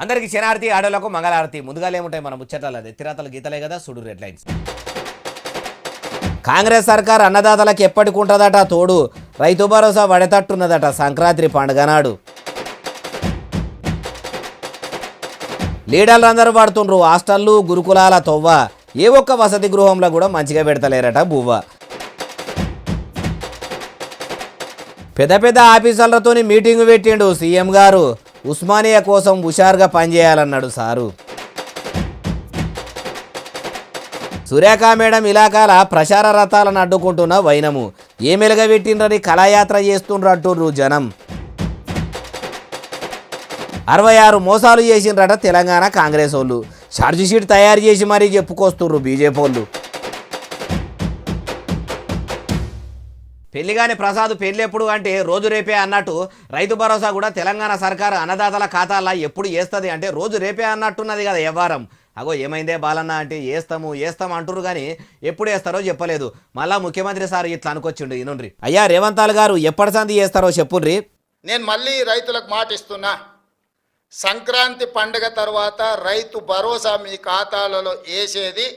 అందరికి శనార్తి ఆడోళ్లకు మంగళారతి. ముందుగానే ఏముంటాయి మన ముచ్చట్ల ఎత్తిరాతలు గీతలే కదా సుడు హెడ్లైన్స్. కాంగ్రెస్ సర్కార్ అన్నదాతలకు ఎప్పటికుంటుందట తోడు. రైతు భరోసా వడతట్టున్నదట సంక్రాంతి పండుగ నాడు. లీడర్లు అందరూ పడుతుండ్రు హాస్టళ్ళు గురుకులాల తొవ్వ. ఏ ఒక్క వసతి గృహంలో కూడా మంచిగా పెడతలేరట బువ్వ. పెద్ద పెద్ద ఆఫీసర్లతో మీటింగ్ పెట్టిండు సీఎం గారు. ఉస్మానియా కోసం హుషారుగా పనిచేయాలన్నాడు సారు. సురేఖ మేడం ఇలాకాల ప్రచార రథాలను అడ్డుకుంటున్న వైనము. ఏమెలుగా పెట్టిండ్రని కళాయాత్ర చేస్తుండ్రు అంటుర్రు జనం. 66 మోసాలు చేసిండ్రట తెలంగాణ కాంగ్రెస్ వాళ్ళు. ఛార్జ్ షీట్ తయారు చేసి మరీ చెప్పుకొస్తుర్రు బీజేపీ వాళ్ళు. పెళ్లిగాని ప్రసాద్ పెళ్ళెప్పుడు అంటే రోజు రేపే అన్నట్టు రైతు భరోసా కూడా తెలంగాణ సర్కారు అన్నదాతల ఖాతాల్లో ఎప్పుడు వేస్తుంది అంటే రోజు రేపే అన్నట్టున్నది కదా వ్యవహారం. అగో ఏమైందే బాలన్న అంటే వేస్తాం అంటురు కానీ ఎప్పుడు వేస్తారో చెప్పలేదు. మళ్ళా ముఖ్యమంత్రి సార్ ఇట్లా అనుకొచ్చిండు ఇనుండ్రి. అయ్యా రేవంతాల్ గారు ఎప్పటి సంది చేస్తారో చెప్పుండ్రి. నేను మళ్ళీ రైతులకు మాట ఇస్తున్నా, సంక్రాంతి పండుగ తర్వాత రైతు భరోసా మీ ఖాతాలలో వేసేది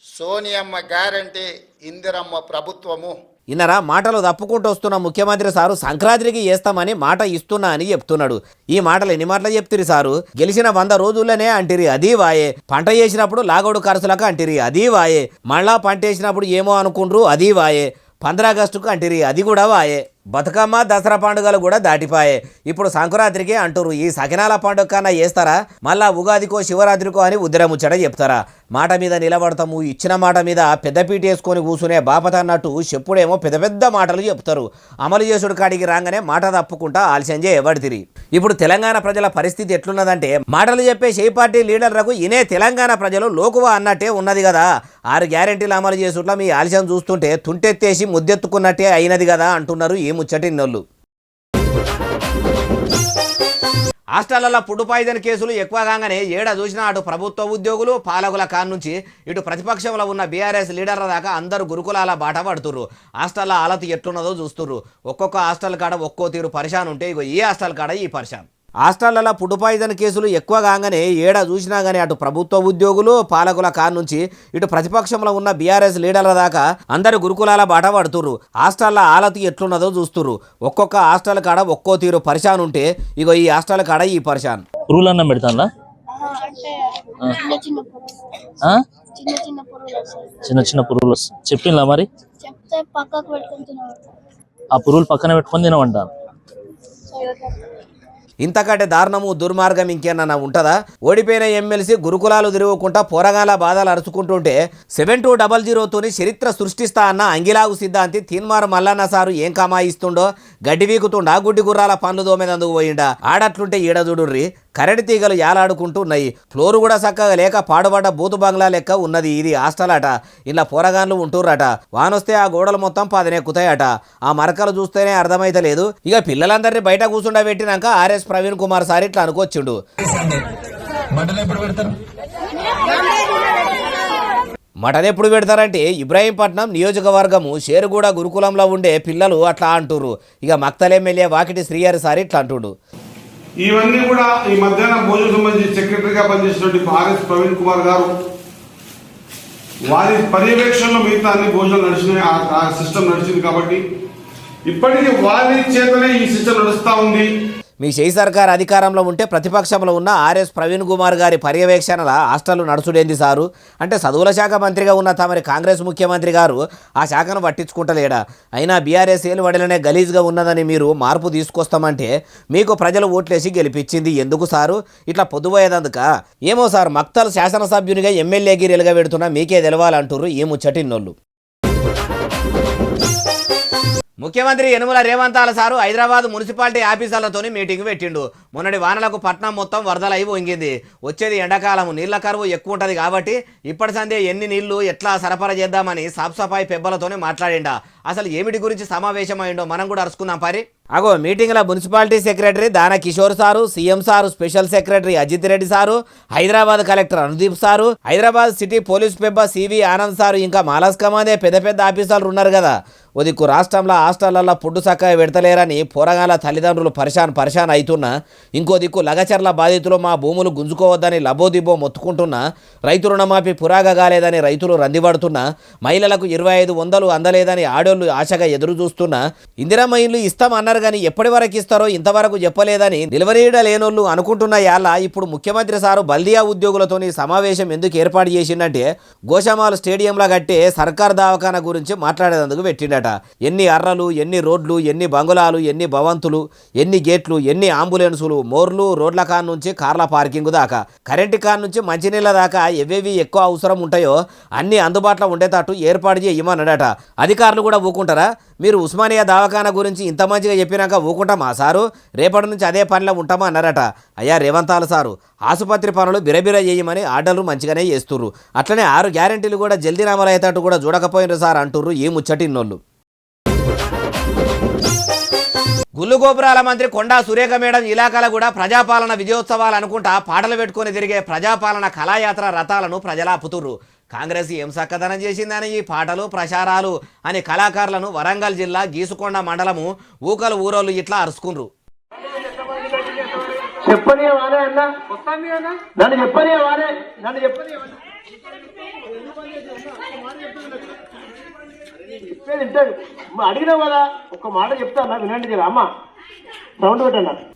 సోనియమ్మ గ్యారంటీ, ఇందిరమ్మ ప్రభుత్వము. ఇన్నరా మాటలు తప్పుకుంటూ వస్తున్న ముఖ్యమంత్రి సారు సంక్రాంతికి చేస్తామని మాట ఇస్తున్నా అని చెప్తున్నాడు. ఈ మాటలు ఎన్ని మాటలు చెప్తిరి సారు? గెలిచిన 100 రోజుల్లోనే అంటిరి అది వాయే. పంట చేసినప్పుడు లాగోడు ఖర్చులకు అంటిరి అది వాయే. మళ్ళా పంట వేసినప్పుడు ఏమో అనుకుండ్రు అది వాయే. 15 ఆగస్టుకు అంటిరి అది కూడా వాయే. బతుకమ్మ దసరా పండుగలు కూడా దాటిపాయే. ఇప్పుడు సంక్రాంతికి అంటురు. ఈ సకినాల పండుగ కన్నా చేస్తారా? మళ్ళా ఉగాదికో శివరాత్రికో అని ఉద్రముచ్చట చెప్తారా? మాట మీద నిలబడతాము, ఇచ్చిన మాట మీద పెద్దపీట వేసుకొని కూర్చునే బాపత అన్నట్టు చెప్పుడేమో పెద్ద పెద్ద మాటలు చెప్తారు. అమలు చేసుడు కాడికి రాగానే మాట తప్పుకుంటా ఆలస్యం చేయబడితిరి. ఇప్పుడు తెలంగాణ ప్రజల పరిస్థితి ఎట్లున్నదంటే మాటలు చెప్పే షే పార్టీ లీడర్లకు ఇనే తెలంగాణ ప్రజలు లోకువా అన్నట్టే ఉన్నది కదా. 6 గ్యారెంటీలు అమలు చేసుట్లా మీ ఆలస్యం చూస్తుంటే తుంటెత్తేసి ముద్దెత్తుకున్నట్టే అయినది కదా అంటున్నారు ఈ ముచ్చటిన్నోళ్ళు. హాస్టళ్లలో ఫుడ్ పాయిజన్ కేసులు ఎక్కువ కాగానే ఏడ చూసినా అటు ప్రభుత్వ ఉద్యోగులు పాలకుల కాన్నుంచి ఇటు ప్రతిపక్షంలో ఉన్న బీఆర్ఎస్ లీడర్ల దాకా అందరూ గురుకులాల బాట పడుతుర్రు. హాస్టల్ల హాలతు ఎట్లున్నదో చూస్తుర్రు. ఒక్కొక్క హాస్టల్ కాడ ఒక్కో తీరు పరిశాన్ ఉంటే ఇగో ఈ హాస్టల్ కాడ ఈ పరిశాన్. హాస్టళ్లలో ఫుడ్ పాయిజన్ కేసులు ఎక్కువ కాగానే ఏడ చూసినా కానీ అటు ప్రభుత్వ ఉద్యోగులు పాలకుల కారు నుంచి ఇటు ప్రతిపక్షంలో ఉన్న బీఆర్ఎస్ లీడర్ల దాకా అందరు గురుకులాల బాట పడుతుర్రు. హాస్టల్ల హాలతు ఎట్లున్నదో చూస్తుర్రు. ఒక్కొక్క హాస్టల్ కాడ ఒక్కో తీరు పరిశాన్ ఉంటే ఇగో ఈ హాస్టల్ కాడ ఈ పరిశాన్. పురుగులు అన్నం పెడతాందా? చిన్న చిన్న పురుగులు చెప్పిందా మరి? ఆ పురుగులు పక్కన పెట్టుకొని తినమంటాను. ఇంతకంటే దారుణము దుర్మార్గం ఇంకేమన్నా ఉంటుందా? ఓడిపోయిన ఎమ్మెల్సీ గురుకులాలు తిరుగుకుంటా పోరగాల బాధలు అరుచుకుంటుంటే 7200తోని చరిత్ర సృష్టిస్తా అన్న అంగిలాగు సిద్ధాంతి తీన్మార్ మల్లన్న సారు ఏం కమాయిస్తుండో. గడ్డి వీకుతుండా గుడ్డి గుర్రాల పనులు దోమేదందుకు పోయిండా. ఆడట్లుంటే ఈడజుడుర్రి కరెంటు తీగలు యాలాడుకుంటున్నాయి. ఫ్లోర్ కూడా చక్కగా లేక పాడుబడ్డ బూతు బంగ్లా లెక్క ఉన్నది ఇది హాస్టల్ అట. ఇలా పోరగాన్లు ఉంటుర్రట. వానొస్తే ఆ గోడలు మొత్తం పదనెక్కుతాయట. ఆ మరకలు చూస్తేనే అర్థమైతే లేదు. ఇక పిల్లలందరినీ బయట కూర్చుండబెట్టినాక ఆర్ఎస్ ప్రవీణ్ కుమార్ సార్ ఇట్లా అనుకొచ్చిండు. మటన్ ఎప్పుడు పెడతారంటే ఇబ్రాహీంపట్నం నియోజకవర్గము షేరుగూడ గురుకులంలో ఉండే పిల్లలు అట్లా అంటుర్రు. ఇక మక్తల్ ఎమ్మెల్యే వాకిటి శ్రీహరి సార్ ఇట్లా అంటుడు. ఇవన్నీ కూడా ఈ మధ్యాహ్నం భోజనం సంబంధించి సెక్రటరీగా పనిచేసినటువంటి ఆర్ఎస్ ప్రవీణ్ కుమార్ గారు వారి పర్యవేక్షణలో మిగతా అన్ని భోజనాలు నడిచినాయి. ఆ సిస్టమ్ నడిచింది కాబట్టి ఇప్పటికీ వారి చేతనే ఈ సిస్టమ్ నడుస్తూ ఉంది. మీ షెయి సర్కార్ అధికారంలో ఉంటే ప్రతిపక్షంలో ఉన్న ఆర్ఎస్ ప్రవీణ్ కుమార్ గారి పర్యవేక్షణల హాస్టల్ నడుచుడేంది సారు అంటే చదువుల శాఖ మంత్రిగా ఉన్న తమరి కాంగ్రెస్ ముఖ్యమంత్రి గారు ఆ శాఖను పట్టించుకుంటలేడా? అయినా బీఆర్ఎస్ ఏలు వడిలనే గలీజ్గా ఉన్నదని మీరు మార్పు తీసుకొస్తామంటే మీకు ప్రజలు ఓట్లేసి గెలిపించింది ఎందుకు సారు? ఇట్లా పొద్దుపోయేదందుక ఏమో సార్. మక్తల్ శాసనసభ్యునిగా ఎమ్మెల్యేకి ఎలుగా పెడుతున్నా మీకే తెలవాలంటుర్రు ఈ ముచ్చటిన్నోళ్ళు. ముఖ్యమంత్రి యనుమల రేవంతాల సారు హైదరాబాద్ మున్సిపాలిటీ ఆఫీసర్లతోని మీటింగ్ పెట్టిండు. మొన్నటి వానలకు పట్నం మొత్తం వరదలై వంగింది. వచ్చేది ఎండాకాలం, నీళ్ల కరువు ఎక్కువ ఉంటుంది కాబట్టి ఇప్పటి సందే ఎన్ని నీళ్లు ఎట్లా సరఫరా చేద్దామని సాఫ్ సఫాయి పెబ్బలతోనే మాట్లాడిండా. అసలు ఏమిటి గురించి సమావేశమైండో మనం కూడా అరుచుకుందాం పారి. అగో మీటింగ్లో మున్సిపాలిటీ సెక్రటరీ దాన కిషోర్ సారు, సీఎం సారు, స్పెషల్ సెక్రటరీ అజిత్ రెడ్డి సారు, హైదరాబాద్ కలెక్టర్ అనుదీప్ సారు, హైదరాబాద్ సిటీ పోలీస్ పెబ్బ సివి ఆనంద్ సారు, ఇంకా మాలాస్కమాదే పెద్ద పెద్ద ఆఫీసర్లు ఉన్నారు కదా. ఓ దిక్కు రాష్ట్రంలో హాస్టళ్లలో ఫుడ్ చక్కగా పెడతలేరని పోరగాల తల్లిదండ్రులు పరిశాన్ అవుతున్నా, ఇంకో దిక్కు లగచర్ల బాధితులు మా భూములు గుంజుకోవద్దని లబోదిబ్బో మొత్తుకుంటున్నా, రైతు రుణమాఫీ పురాగా కాలేదని రైతులు రందిపడుతున్నా, మహిళలకు 2500 అందలేదని ఆడోళ్లు ఆశగా ఎదురు చూస్తున్నా, ఇందిరమ్మ ఇల్లు ఇస్తామన్నారు కానీ ఎప్పటి వరకు ఇస్తారో ఇంతవరకు చెప్పలేదని నిలవరీడ లేనోళ్ళు అనుకుంటున్న యాళ్ళ ఇప్పుడు ముఖ్యమంత్రి సారు బల్దియా ఉద్యోగులతోని సమావేశం ఎందుకు ఏర్పాటు చేసిందంటే గోషామాల్ స్టేడియంలో కట్టే సర్కార్ దవాఖానా గురించి మాట్లాడేందుకు పెట్టిండట. ఎన్ని అర్రలు, ఎన్ని రోడ్లు, ఎన్ని బంగుళాలు, ఎన్ని భవంతులు, ఎన్ని గేట్లు, ఎన్ని అంబులెన్సులు, మోర్లు, రోడ్ల కాన్ నుంచి కార్ల పార్కింగ్ దాకా, కరెంటు కాన్ నుంచి మంచినీళ్ళ దాకా ఎవేవి ఎక్కువ అవసరం ఉంటాయో అన్ని అందుబాటులో ఉండేటట్టు ఏర్పాటు చేయమన్నాడట. అధికారులు కూడా ఊకుంటారా? మీరు ఉస్మానియా దవాఖానా గురించి ఇంత మంచిగా చెప్పినాక ఊకుంటామా సారు? రేపటి నుంచి అదే పనిలో ఉంటామా అన్నారట. అయ్యా రేవంతాలు సారు, ఆసుపత్రి పనులు బిరబిర చేయమని ఆర్డర్లు మంచిగానే చేస్తుర్రు, అట్లనే 6 గ్యారెంటీలు కూడా జల్దీ అమలు అయ్యేటట్టు కూడా చూడకపోయినారు సార్ అంటుర్రు ఈ ముచ్చటిన్నోళ్ళు. గుళ్ళు గోపురాల మంత్రి కొండా సురేఖ మేడం ఇలాకాల కూడా ప్రజాపాలన విజయోత్సవాలు అనుకుంటా పాటలు పెట్టుకొని తిరిగే ప్రజాపాలన కళాయాత్ర రథాలను ప్రజలాపుతుర్రు. కాంగ్రెస్ ఏం సక్కదనం చేసిందని ఈ పాటలు ప్రచారాలు అని కళాకారులను వరంగల్ జిల్లా గీసుకొండ మండలము ఊకలు ఊరోళ్ళు ఇట్లా అరుచుకుండ్రు. అడిగినా కదా ఒక్క మాట చెప్తాను వినండి అమ్మ.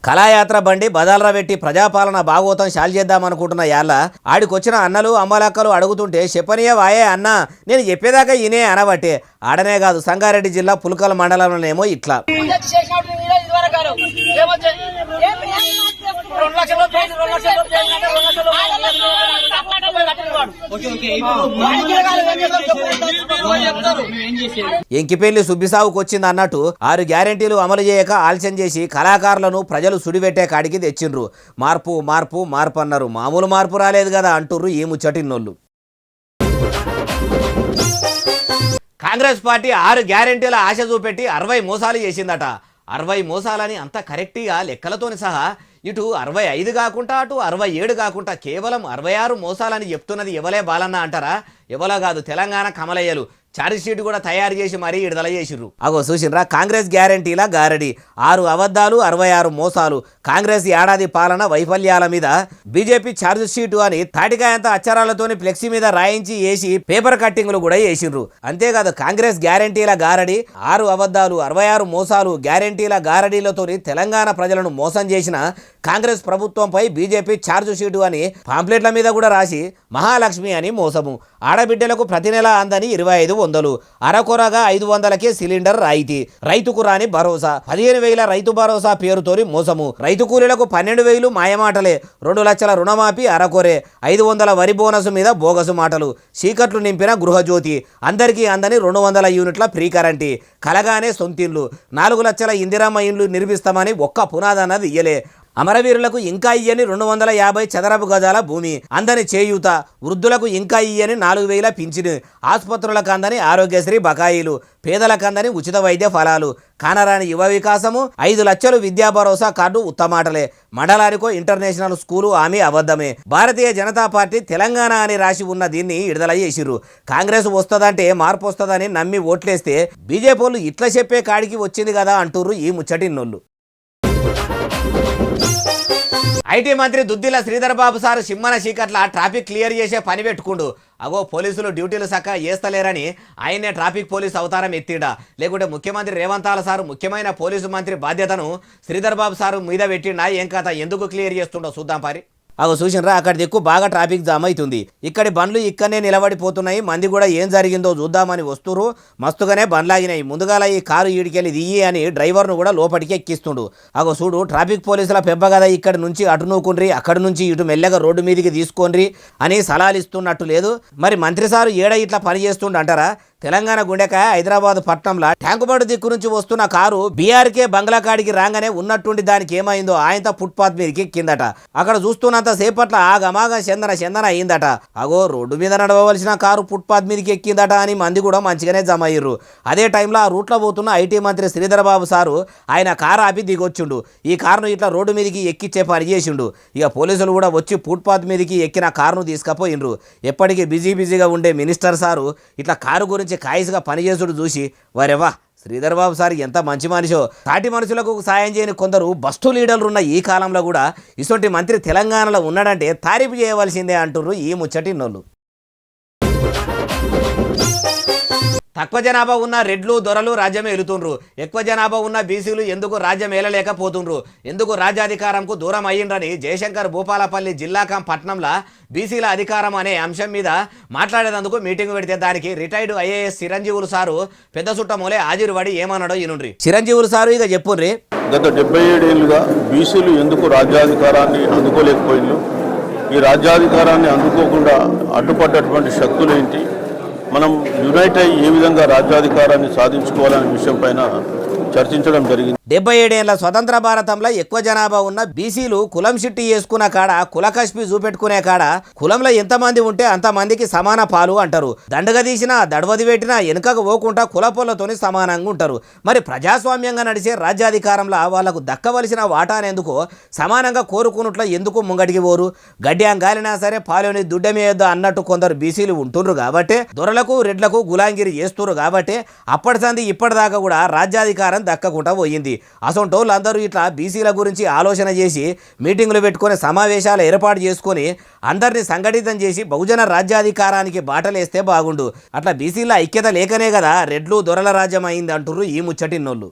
కళాయాత్ర బండి బదాలరా పెట్టి ప్రజాపాలన భాగవతం షాల్ చేద్దామనుకుంటున్న యాళ్ళ ఆడికొచ్చిన అన్నలు అమ్మలక్కలు అడుగుతుంటే చెప్పనీయ వాయే అన్న నేను చెప్పేదాకా ఈయనే అనబట్టే ఆడనే కాదు సంగారెడ్డి జిల్లా పుల్కల మండలంలోనేమో ఇట్లా ఎంకిపెళ్లి సుబ్బిసావుకు వచ్చింది అన్నట్టు 6 గ్యారెంటీలు అమలు చేయక ఆలస్యం చేసి కళాకారులను ప్రజలు సుడిపెట్టే కాడికి తెచ్చిండ్రు. మార్పు మార్పు మార్పు అన్నారు, మామూలు మార్పు రాలేదు కదా అంటుర్రు ఈ ముచ్చటిన్నోళ్ళు. కాంగ్రెస్ పార్టీ 6 గ్యారెంటీల ఆశ చూపెట్టి 60 మోసాలు చేసిందట. 60 మోసాలని అంత కరెక్ట్గా లెక్కలతోని సహా ఇటు 65 కాకుండా అటు 67 కాకుండా కేవలం 66 మోసాలని చెప్తున్నది ఎవలే బాలన్న అంటారా? ఎవలో కాదు, తెలంగాణ కమలయ్యలు ఛార్జ్ షీట్ కూడా తయారు చేసి మరీ విడుదల చేసిర్రు. అగో చూసినరా కాంగ్రెస్ గ్యారంటీల గారడి, 6 అబద్ధాలు 66 మోసాలు, కాంగ్రెస్ ఏడాది పాలన వైఫల్యాల మీద బీజేపీ ఛార్జ్ షీటు అని తాటికాయంత అక్షరాలతోని ఫ్లెక్సీ మీద రాయించి వేసి పేపర్ కట్టింగ్లు కూడా చేసిర్రు. అంతేకాదు కాంగ్రెస్ గ్యారంటీల గారడి, 6 అబద్ధాలు 66 మోసాలు, గ్యారంటీల గారడీలతోని తెలంగాణ ప్రజలను మోసం చేసిన కాంగ్రెస్ ప్రభుత్వంపై బీజేపీ ఛార్జ్ షీటు అని పాంప్లెట్ల మీద కూడా రాసి మహాలక్ష్మి అని మోసము, ఆడబిడ్డలకు ప్రతి నెల అందని 2500, అరకొరగా 500కే సిలిండర్ రాయితీ, రైతుకు రాని భరోసా, 15,000 రైతు భరోసా పేరుతోని మోసము, రైతు కూలీలకు 12,000 మాయమాటలే, 2 లక్షల రుణమాఫీ అరకొరే, 500 వరి బోనస్ మీద బోగసు మాటలు, చీకట్లు నింపిన గృహజ్యోతి, అందరికీ అందని 200 యూనిట్ల ఫ్రీ కరెంటీ, కలగానే సొంతిండ్లు, 4 లక్షల ఇందిరమ్మ ఇండ్లు నిర్మిస్తామని ఒక్క పునాదన్నది ఇయ్యలే, అమరవీరులకు ఇంకా ఇయ్యని 250 చదరపు గజాల భూమి, అందని చేయూత, వృద్ధులకు ఇంకా ఇయ్యని 4,000 పింఛను, ఆసుపత్రులకు అందని ఆరోగ్యశ్రీ బకాయిలు, పేదలకు అందని ఉచిత వైద్య ఫలాలు, కానరాని యువ వికాసము, 5 లక్షలు విద్యా భరోసా కార్డు ఉత్తమాటలే, మండలానికో ఇంటర్నేషనల్ స్కూలు ఆమె అబద్ధమే, భారతీయ జనతా పార్టీ తెలంగాణ అని రాసి ఉన్న దీన్ని విడుదల చేసిర్రు. కాంగ్రెస్ వస్తుందంటే మార్పు వస్తుందని నమ్మి ఓట్లేస్తే బీజేపీలు ఇట్లా చెప్పే కాడికి వచ్చింది కదా అంటుర్రు ఈ ముచ్చటిన్నోళ్ళు. ఐటీ మంత్రి దుద్దిల శ్రీధర్ బాబు సార్ సిమ్మన చీకట్ల ట్రాఫిక్ క్లియర్ చేసే పని పెట్టుకుండు. అగో పోలీసులు డ్యూటీలు చక్కగా చేస్తలేరని ఆయనే ట్రాఫిక్ పోలీస్ అవతారం ఎత్తిడా, లేకుంటే ముఖ్యమంత్రి రేవంతాల సారు ముఖ్యమైన పోలీసు మంత్రి బాధ్యతను శ్రీధర్ బాబు సారు మీద పెట్టిండా ఏం కథ, ఎందుకు క్లియర్ చేస్తుండో చూద్దాం పారి. అగో చూసినరా అక్కడ దిక్కు బాగా ట్రాఫిక్ జామ్ అవుతుంది, ఇక్కడి బండ్లు ఇక్కడనే నిలబడిపోతున్నాయి, మంది కూడా ఏం జరిగిందో చూద్దామని వస్తురు, మస్తుగానే బండ్లాగినాయి, ముందుగాల ఈ కారు ఈడికెళ్ళి దియ్యి అని డ్రైవర్ను కూడా లోపలికి ఎక్కిస్తుండు. అగో చూడు ట్రాఫిక్ పోలీసుల పెబ్బ కదా ఇక్కడి నుంచి అటు నూకుండ్రి, అక్కడి నుంచి ఇటు మెల్లగా రోడ్డు మీదకి తీసుకోండ్రి అని సలహాలు ఇస్తున్నట్టు లేదు. మరి మంత్రి సారు ఏడ ఇట్లా పని చేస్తుండ అంటారా? తెలంగాణ గుండెకాయ హైదరాబాద్ పట్టణంలో ట్యాంకుబాటు దిక్కు నుంచి వస్తున్న కారు బీఆర్కే బంగ్లా కాడికి రాగానే ఉన్నట్టుండి దానికి ఏమైందో ఆయనతో ఫుట్పాత్ మీదకి ఎక్కిందట. అక్కడ చూస్తున్నంత సేపట్ల ఆగమాగా చందన అయిందట. అగో రోడ్డు మీద నడవవలసిన కారు ఫుట్పాత్ మీదకి ఎక్కిందట అని మంది కూడా మంచిగానే జమ అయ్యారు. అదే టైంలో ఆ రూట్లో పోతున్న ఐటీ మంత్రి శ్రీధర్ బాబు సారు ఆయన కారు ఆపి దిగొచ్చిండు. ఈ కారును ఇట్లా రోడ్డు మీదకి ఎక్కిచ్చే పని చేసిండు. ఇక పోలీసులు కూడా వచ్చి ఫుట్పాత్ మీదకి ఎక్కిన కారును తీసుకుపోయిండ్రు. ఎప్పటికీ బిజీగా ఉండే మినిస్టర్ సారు ఇట్లా కారు గురించి కాయసుగా పనిచేసుడు చూసి వరేవా శ్రీధర్ బాబు సార్ ఎంత మంచి మనిషో. సాటి మనుషులకు సాయం చేయని కొందరు బస్టు లీడర్లు ఉన్న ఈ కాలంలో కూడా ఇటువంటి మంత్రి తెలంగాణలో ఉన్నాడంటే తారీఫు చేయవలసిందే అంటుర్రు ఈ ముచ్చటిన్నోళ్ళు. తక్కువ జనాభా ఉన్న రెడ్లు దొరలు రాజ్యం ఏలుతుండ్రు. ఎక్కువ జనాభా ఉన్న బీసీలు ఎందుకు రాజ్యం ఏలలేకపోతుండ్రు, ఎందుకు రాజ్యాధికారంకు దూరం అయ్యిండ్రని జయశంకర్ భూపాలపల్లి జిల్లా పట్టణంలో బీసీల అధికారం అనే అంశం మీద మాట్లాడేందుకు మీటింగ్ పెడితే దానికి రిటైర్డ్ ఐఏఎస్ చిరంజీవులు సారు పెద్ద సుట్టమూలే హాజరుపడి ఏమన్నాడో ఈనుండ్రి. చిరంజీవులు సారు ఇక చెప్పుండ్రి. గత 77 ఏళ్ళుగా బీసీలు ఎందుకు రాజ్యాధికారాన్ని అందుకోలేకపోయిండ్రు, ఈ రాజ్యాధికారాన్ని అందుకోకుండా అడ్డుపడ్డటువంటి శక్తులు ఏంటి, మనం యునైట్ అయ్యి ఏ విధంగా రాజ్యాధికారాన్ని సాధించుకోవాలనే విషయం పైన చర్చించడం జరిగింది. 77 ఏళ్ల స్వతంత్ర భారతంలో ఎక్కువ జనాభా ఉన్న బీసీలు కులం షిట్టి చేసుకున్న కాడ కులకష్పి చూపెట్టుకునే కాడ కులంలో ఎంతమంది ఉంటే అంతమందికి సమాన పాలు అంటారు. దండగ తీసినా దడవది పెట్టినా వెనుకకు పోకుండా కులపొలతోని సమానంగా ఉంటారు. మరి ప్రజాస్వామ్యంగా నడిచే రాజ్యాధికారంలో వాళ్లకు దక్కవలసిన వాటానేందుకు సమానంగా కోరుకున్నట్లు ఎందుకు ముంగడికి పోరు? గడ్డ్యాం గాలినా సరే పాలోని దుడ్డమేయొద్దు అన్నట్టు కొందరు బీసీలు ఉంటుండ్రు కాబట్టి దొరలకు రెడ్లకు గులాంగిరి చేస్తున్నారు కాబట్టి అప్పటి సంది ఇప్పటిదాకా కూడా రాజ్యాధికారం దక్కకుండా పోయింది. అసొంటోళ్ళందరూ ఇట్లా బీసీల గురించి ఆలోచన చేసి మీటింగులు పెట్టుకొని సమావేశాలు ఏర్పాటు చేసుకొని అందరినీ సంఘటితం చేసి బహుజన రాజ్యాధికారానికి బాటలేస్తే బాగుండు. అట్లా బీసీల ఐక్యత లేకనే కదా రెడ్లు దొరల రాజ్యం అయింది అంటుర్రు ఈ ముచ్చటిన్నోళ్ళు.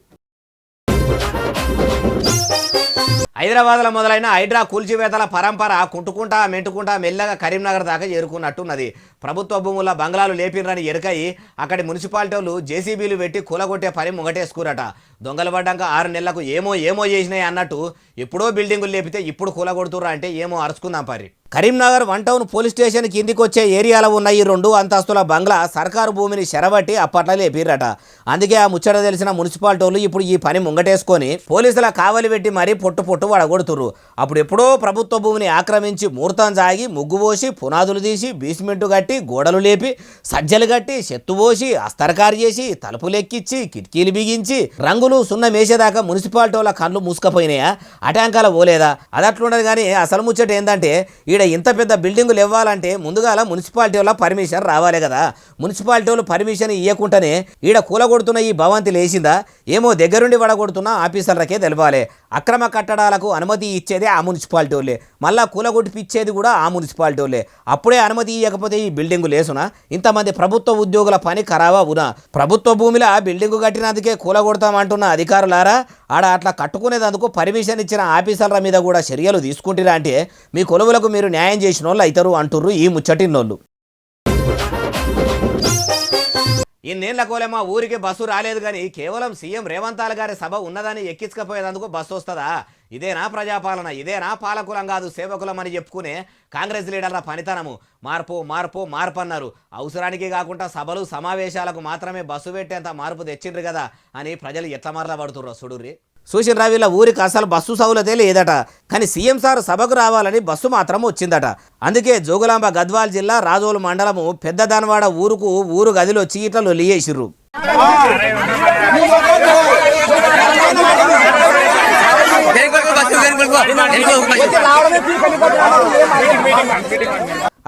హైదరాబాద్లో మొదలైన హైడ్రా కూల్చివేతల పరంపర కుంటుకుంటా మెంటుకుంటా మెల్లగా కరీంనగర్ దాకా చేరుకున్నట్టున్నది. ప్రభుత్వ భూముల బంగ్లాలు లేపినరని ఎరకయి అక్కడి మున్సిపాలిటీ వాళ్ళు జేసీబీలు పెట్టి కూలగొట్టే పని ముంగటేసుకురట. దొంగలు పడ్డాక 6 నెలలకు ఏమో చేసినాయి అన్నట్టు ఎప్పుడో బిల్డింగులు లేపితే ఇప్పుడు కూలగొడుతుర్రా అంటే ఏమో అరుచుకుందాం పరి. కరీంనగర్ 1 టౌన్ పోలీస్ స్టేషన్ కిందికి వచ్చే ఏరియాలో ఉన్న ఈ 2 అంతస్తుల బంగ్లా సర్కారు భూమిని చెరబట్టి అప్పట్లో లేపిరట. అందుకే ఆ ముచ్చట తెలిసిన మున్సిపాలిటీ వాళ్ళు ఇప్పుడు ఈ పని ముంగటేసుకొని పోలీసుల కావలి పెట్టి మరీ పొట్టు వడగొడుతుర్రు. అప్పుడు ఎప్పుడో ప్రభుత్వ భూమిని ఆక్రమించి ముహూర్తం సాగి ముగ్గు పోసి పునాదులు తీసి బేస్మెంట్ కట్టి గోడలు లేపి సజ్జలు కట్టి చెత్తు పోసి అస్తరకారు చేసి తలుపులు ఎక్కించి కిటికీలు బిగించి రంగులు సున్నం వేసేదాకా మున్సిపాలిటీ వాళ్ళ కళ్ళు మూసుకపోయినాయా? అటాంకాల పోలేదా? అది అట్లుండదు. కానీ అసలు ముచ్చట ఏంటంటే ఈడ ఇంత పెద్ద బిల్డింగులు ఇవ్వాలంటే ముందుగాల మున్సిపాలిటీ వాళ్ళ పర్మిషన్ రావాలి కదా. మున్సిపాలిటీ వాళ్ళు పర్మిషన్ ఇవ్వకుండానే ఈడ కూలగొడుతున్న ఈ భవంతి లేచిందా ఏమో దగ్గరుండి వడగొడుతున్న ఆఫీసర్లకే తెలవాలి. అక్రమ కట్టడాలకు అనుమతి ఇచ్చేదే ఆ మున్సిపాలిటీ వాళ్ళే, మళ్ళా కూలగొట్టిపిచ్చేది కూడా ఆ మున్సిపాలిటీ వాళ్ళే. అప్పుడే అనుమతి ఇవ్వకపోతే ఈ బిల్డింగు లేసునా? ఇంతమంది ప్రభుత్వ ఉద్యోగుల పని ఖరాబా ఉనా? ప్రభుత్వ భూమిలో బిల్డింగు కట్టినందుకే కూలగొడతామంటున్న అధికారులారా, ఆడ అట్లా కట్టుకునేందుకు పర్మిషన్ ఇచ్చిన ఆఫీసర్ల మీద కూడా చర్యలు తీసుకుంటారా అంటే మీ కొలువులకు మీరు న్యాయం చేసిన వాళ్ళు అవుతారు అంటుర్రు ఈ ముచ్చటిన్నోళ్ళు. ఇన్నేళ్ల కోలేమా ఊరికి బస్సు రాలేదు కానీ కేవలం సీఎం రేవంత్ గారి సభ ఉన్నదని ఎక్కించకపోయేందుకు బస్సు వస్తుందా? ఇదేనా ప్రజాపాలన? ఇదేనా పాలకులం కాదు సేవకులం అని చెప్పుకునే కాంగ్రెస్ లీడర్ల పనితనము? మార్పు అన్నారు. అవసరానికి కాకుండా సభలు సమావేశాలకు మాత్రమే బస్సు పెట్టేంత మార్పు తెచ్చిండ్రు కదా అని ప్రజలు ఎట్లా మరలా పడుతుర్రో చూడుర్రి. చూసిన వీళ్ళ ఊరికి అసలు బస్సు సౌలతే లేదట, కానీ సీఎం సార్ సభకు రావాలని బస్సు మాత్రం వచ్చిందట. అందుకే జోగులాంబ గద్వాల్ జిల్లా రాజోలు మండలము పెద్ద దానవాడ ఊరు గదిలో చీట్లలో లియేసిర్రు.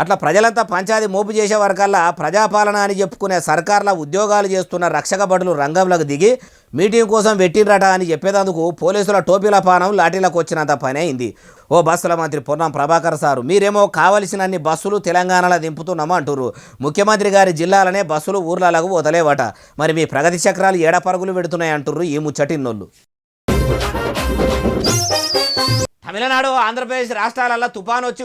అట్లా ప్రజలంతా పంచాయతీ మోపు చేసే వరకల్లా ప్రజాపాలన అని చెప్పుకునే సర్కార్ల ఉద్యోగాలు చేస్తున్న రక్షక భటులు రంగంలోకి దిగి మీటింగ్ కోసం పెట్టిండ్రట అని చెప్పేందుకు పోలీసుల టోపీల పానం లాఠీలకు వచ్చినంత పని అయింది. ఓ బస్సుల మంత్రి పొన్నం ప్రభాకర్ సారు మీరేమో కావలసినన్ని బస్సులు తెలంగాణలో దింపుతున్నామా అంటుర్రు. ముఖ్యమంత్రి గారి జిల్లాలనే బస్సులు ఊర్లకు వదలేవట. మరి మీ ప్రగతి చక్రాలు ఏడ పరుగులు పెడుతున్నాయి అంటుర్రు ఈ ముచ్చటిన్నోళ్ళు. తమిళనాడు ఆంధ్రప్రదేశ్ రాష్ట్రాలలో తుఫాను వచ్చి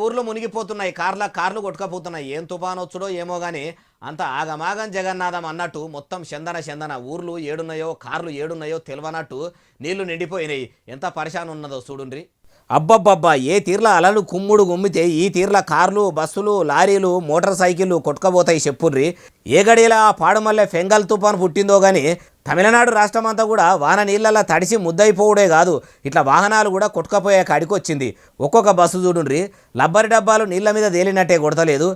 ఊర్లు మునిగిపోతున్నాయి, కార్లు కొట్టుకపోతున్నాయి. ఏం తుఫాను వచ్చుడో ఏమో కానీ అంత ఆగమాగం జగన్నాథం అన్నట్టు మొత్తం చందన ఊర్లు ఏడున్నాయో కార్లు ఏడున్నాయో తెలియనట్టు నీళ్లు నిండిపోయినాయి. ఎంత పరిశాన్ ఉన్నదో చూడుండ్రి. అబ్బబ్బబ్బా ఏ తీర్ల అలలు కుమ్ముడు గుమ్మితే ఈ తీర్ల కార్లు బస్సులు లారీలు మోటార్ సైకిళ్ళు కొట్టుకపోతాయి చెప్పుర్రి. ఏ గడియలా ఆ పాడుమల్లె ఫెంగల్ తుఫాను పుట్టిందో గాని తమిళనాడు రాష్ట్రమంతా కూడా వాన నీళ్ళలా తడిసి ముద్దయిపోవడే కాదు, ఇట్లా వాహనాలు కూడా కొట్టుకపోయే కాడికి వచ్చింది. ఒక్కొక్క బస్సు చూడుండ్రి లబ్బరి డబ్బాలు నీళ్ళ మీద తేలినట్టే కొడతలేదు.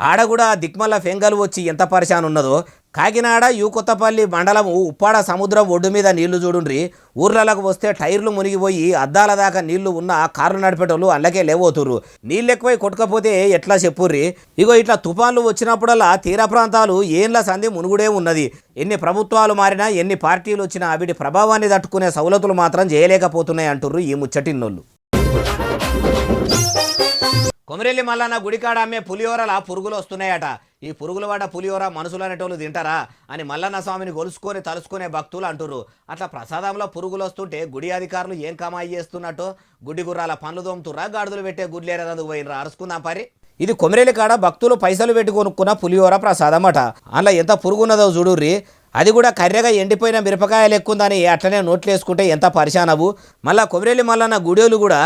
ఆడ కూడా దిక్మల్ల ఫెంగల్ వచ్చి ఎంత పరిశాన్ ఉన్నదో. కాకినాడ కొత్తపల్లి మండలం ఉప్పాడ సముద్రం ఒడ్డు మీద నీళ్లు చూడుండ్రి. ఊర్లలకు వస్తే టైర్లు మునిగిపోయి అద్దాల దాకా నీళ్లు ఉన్న కార్లు నడిపేటోళ్ళు అందులోకే లేవోతుర్రు. నీళ్ళు ఎక్కువై కొట్టుకపోతే ఎట్లా చెప్పుర్రి. ఇగో ఇట్లా తుఫాన్లు వచ్చినప్పుడల్లా తీర ప్రాంతాలు ఏండ్ల సంధి మునుగుడే ఉన్నది. ఎన్ని ప్రభుత్వాలు మారినా ఎన్ని పార్టీలు వచ్చినా వీటి ప్రభావాన్ని తట్టుకునే సౌలతులు మాత్రం చేయలేకపోతున్నాయి అంటుర్రు ఈ ముచ్చటిన్నోళ్ళు. కొమరెల్లి మల్లన్న గుడికాడ అమ్మే పులిహోరల పురుగులు వస్తున్నాయట. ఈ పురుగుల వాడ పులిహోర మనుషులు అనేటోళ్ళు తింటారా అని మల్లన్న స్వామిని గొలుసుకొని తలుసుకునే భక్తులు అంటుర్రు. అట్లా ప్రసాదంలో పురుగులు వస్తుంటే గుడి అధికారులు ఏం కమాయి చేస్తున్నట్టు గుడ్డి గుర్రాల పనులు దోముతుర్రా, గాడుదలు పెట్టే గుడ్లేరదందుకు పోయినరా అరుసుకుందాం పరి. ఇది కొమరేలి కాడ భక్తులు పైసలు పెట్టి కొనుక్కున్న పులిహోర ప్రసాదం అట. అలా ఎంత పురుగున్నదో చూడుర్రి. అది కూడా కర్రెగా ఎండిపోయిన మిరపకాయలు ఎక్కుందని అట్లనే నోట్లు వేసుకుంటే ఎంత పరిశానవు. మళ్ళా కొమరేలి మల్లన్న గుడేలు కూడా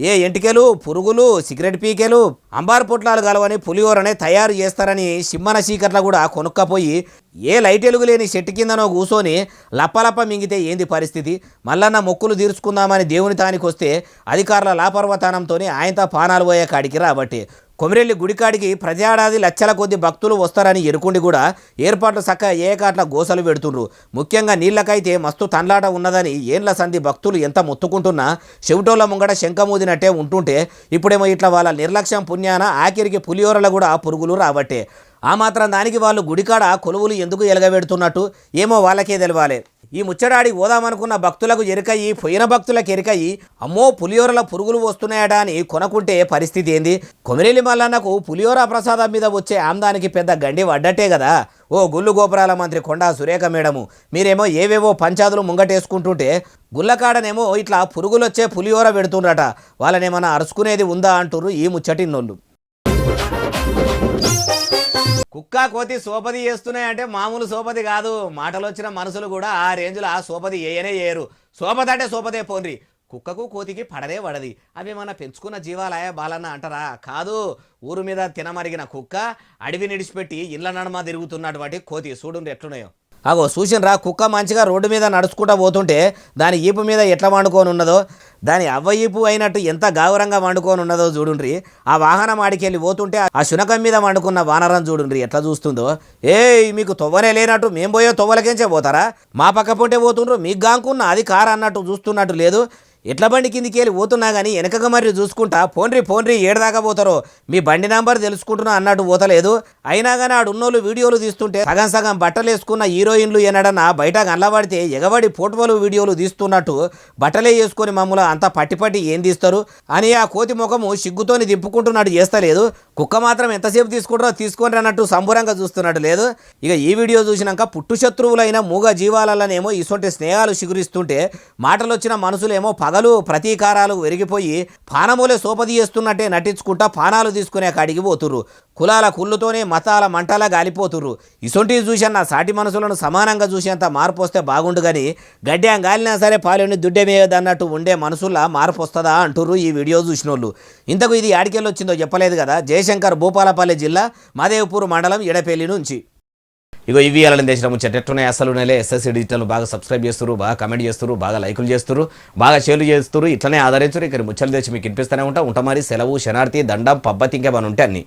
ఏ ఎంటికెలు పురుగులు సిగరెట్ పీకెలు అంబారు పొట్లాలు కలవని పులిహోరనే తయారు చేస్తారని సిమ్మన చీకట్ల కూడా కొనుక్కపోయి ఏ లైట్ ఎలుగు లేని చెట్టు కిందనో కూర్చొని లప్పలప్ప మింగితే ఏంది పరిస్థితి. మల్లన్న మొక్కులు తీర్చుకుందామని దేవుని తానికి వస్తే అధికారుల లాపర్వతానంతో ఆయనతో పానాలు పోయే కాడికి రాబట్టి కొమరెల్లి గుడికాడికి ప్రతి ఏడాది లక్షల కొద్ది భక్తులు వస్తారని ఎరుకుండి కూడా ఏర్పాట్లు చక్క ఏకాట్ల గోసలు పెడుతుండ్రు. ముఖ్యంగా నీళ్లకైతే మస్తు తన్లాట ఉన్నదని ఏండ్ల సంధి భక్తులు ఎంత మొత్తుకుంటున్నా చెవిటోళ్ళ ముంగట శంఖమూదినట్టే ఉంటుంటే ఇప్పుడేమో ఇట్లా వాళ్ళ నిర్లక్ష్యం పుణ్యాన ఆఖరికి పులిహోరలు కూడా పురుగులు రాబట్టే. ఆ మాత్రం దానికి వాళ్ళు గుడికాడ కొలువులు ఎందుకు ఎలగబెడుతున్నట్టు ఏమో వాళ్ళకే తెలవాలి. ఈ ముచ్చడాడి ఓదామనుకున్న భక్తులకు ఎరికయ్యి పోయిన భక్తులకు ఎరికయ్యి అమ్మో పులిహోరల పురుగులు వస్తున్నాయట అని కొనుక్కుంటే పరిస్థితి ఏంది. కొమరేలి మల్లన్నకు పులిహోర ప్రసాదం మీద వచ్చే ఆమ్దానికి పెద్ద గండి వడ్డట్టే కదా. ఓ గుళ్ళు గోపురాల మంత్రి కొండా సురేఖ మేడము మీరేమో ఏవేవో పంచాదులు ముంగటేసుకుంటుంటే గుళ్ళకాడనేమో ఇట్లా పురుగులు వచ్చే పులిహోర పెడుతుండ్రట. వాళ్ళనేమన్నా అరుచుకునేది ఉందా అంటుర్రు ఈ ముచ్చటిన్నోళ్ళు. కుక్క కోతి సోపది చేస్తున్నాయంటే మామూలు సోపది కాదు. మాటలు వచ్చిన మనుషులు కూడా ఆ రేంజ్లో ఆ సోపది ఏయరు. సోపతి అంటే సోపదే పోన్రి. కుక్కకు కోతికి పడదే పడది. అవి మన పెంచుకున్న జీవాలయ బాలన్న అంటారా? కాదు. ఊరు మీద తినమరిగిన కుక్క అడవి నిడిచిపెట్టి ఇళ్ళ నడమ తిరుగుతున్నటువంటి కోతి చూడు ఎట్లున్నాయో. అగో చూసినరా కుక్క మంచిగా రోడ్డు మీద నడుచుకుంటూ పోతుంటే దాని ఈపు మీద ఎట్లా వండుకొని ఉన్నదో, దాని అవ్వ ఈపు అయినట్టు ఎంత గౌరవంగా వండుకొని ఉన్నదో చూడుండ్రి. ఆ వాహనం ఆడికెళ్ళి పోతుంటే ఆ శునకం మీద వండుకున్న వానరం చూడుండ్రి ఎట్లా చూస్తుందో. మీకు తొవ్వనే లేనట్టు మేము పోయే తొవ్వలకేంచే పోతారా? మా పక్క పొంటే పోతుండ్రు మీకు గాంకున్న అది కారు అన్నట్టు చూస్తున్నట్టు లేదు. ఎట్ల బండి కిందికి వెళ్ళి పోతున్నా కానీ వెనకగా మరి చూసుకుంటా పోన్రి ఏడదాకా పోతారో మీ బండి నంబర్ తెలుసుకుంటున్నా అన్నట్టు పోతలేదు. అయినా కానీ ఆడున్నోళ్ళు వీడియోలు తీస్తుంటే సగం బట్టలు వేసుకున్న హీరోయిన్లు ఏనాడన్నా బయట కనబడితే ఎగబడి ఫోటోలు వీడియోలు తీస్తున్నట్టు బట్టలే వేసుకొని మమ్మల్ని అంతా పట్టి ఏం తీస్తారు అని ఆ కోతి ముఖము సిగ్గుతోని దింపుకుంటున్నట్టు చేస్తలేదు. కుక్క మాత్రం ఎంతసేపు తీసుకుంటారో తీసుకొని అన్నట్టు సంబురంగా చూస్తున్నట్టు లేదు. ఇక ఈ వీడియో చూసినాక పుట్టు శత్రువులైన మూగ జీవాలనేమో ఇటువంటి స్నేహాలు చిగురిస్తుంటే మాటలు వచ్చిన మనుషులేమో పగలు ప్రతీకారాలు వెరిగిపోయి పానమూలే సోపది చేస్తున్నట్టే నటించుకుంటా పానాలు తీసుకునే కాడికి పోతుర్రు. కులాల కుళ్ళుతోనే మతాల మంటలా గాలిపోతుర్రు. ఇసొంటివి చూసన్న సాటి మనసులను సమానంగా చూసేంత మార్పు వస్తే బాగుండు కానీ గడ్డ్యాం గాలినా సరే పాలని దుడ్డేమేయదన్నట్టు ఉండే మనసుల్లా మార్పు వస్తుందా అంటుర్రు ఈ వీడియో చూసినోళ్ళు. ఇంతకు ఇది యాడికెళ్ళి వచ్చిందో చెప్పలేదు కదా. జయశంకర్ భూపాలపల్లి జిల్లా మాదేవ్పూర్ మండలం ఎడపల్లి నుంచి. ఇగో ఇవి అలా దేశం ముచ్చటెట్టున్నాయి అసలు నెలే. ఎస్ఎస్సీ డిజిటల్ బాగా సబ్స్క్రైబ్ చేస్తారు, బాగా కమెంట్ చేస్తారు, బాగా లైకులు చేస్తారు, బాగా షేర్లు చేస్తారు. ఇట్లనే ఆదరించారు. ఇక్కడ ముచ్చలు తెచ్చి మీకు వినిపిస్తూనే ఉంటా మరి. సెలవు శనార్థి దండం పబ్బతి ఇంకేమని ఉంటే అన్ని.